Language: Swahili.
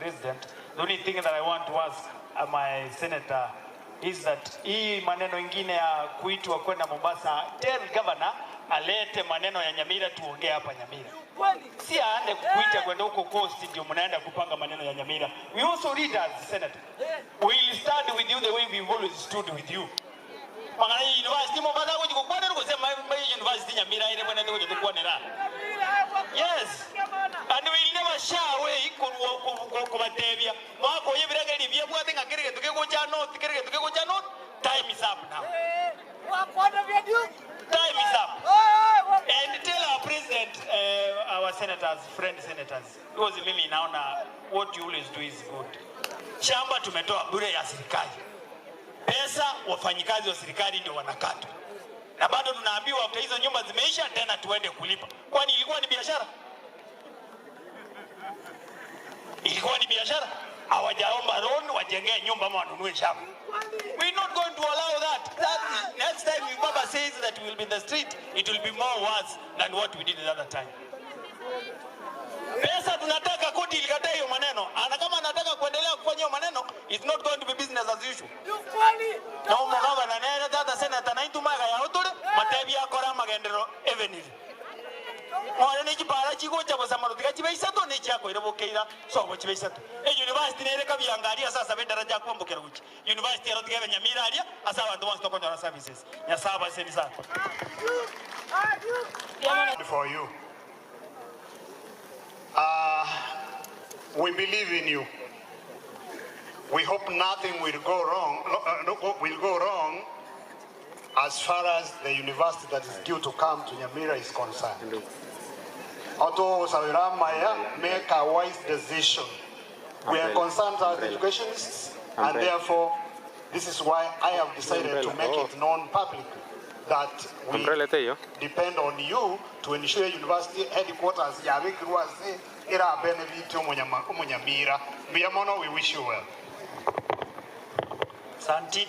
President, the only thing that I want to ask my senator is that hii maneno ingine ya kuitwa kwenda Mombasa, tell governor alete maneno ya Nyamira tuongee hapa Nyamira. Si aende kuita kwenda huko coast ndio mnaenda kupanga maneno ya Nyamira. We also read as senator. We'll stand with you the way we've always stood with you. Pangana university Mombasa ko kwa nini kusema university Nyamira ile bwana ndio kwa nera. Yes. And we'll never shy away ko batebia. Mwako yebirega libya bwate ngakirege tukego jano, tukirege tukego jano. Time is up now. Time is up. And tell our president, our senators, friend senators, because mimi naona what you always do is good. Shamba tumetoa bure ya serikali. Pesa wafanyikazi wa serikali ndio wanakatwa. Na bado tunaambiwa hata hizo nyumba zimeisha tena tuende kulipa. Kwani ilikuwa ni biashara? Ilikuwa ni biashara? Hawajaomba loan wajengee nyumba ama wanunue shamba. We're not going to allow that. Next time if Baba says that we will be in the street, it will be more worse than what we did the other time. Pesa tunataka koti ilikataa hiyo maneno. Ana kama anataka kuendelea kufanya hiyo maneno, it's not going to be business as usual. Na umugaba na nene tata senata na itumaga ya utule, matebi akora magendero evenili. Mwana ni kipara chiko cha basamaruti kachibe isato ne chako irebokeira so bo chibe isato. University nere kabiangalia sasa be daraja kuombokera uchi. University ya Rotigebe Nyamira alia asa abantu wantu konyo services. Ya saba seni sako. For you. We believe in you. We hope nothing will go wrong as far as the university that is due to come to Nyamira is concerned. Although Saviramaya make a wise decision. We are concerned as educationists, and therefore this is why I have decided to make it known publicly that we depend on you to ensure university headquarters yabikiruase ira benefit umunyamira. We wish you well. Santi.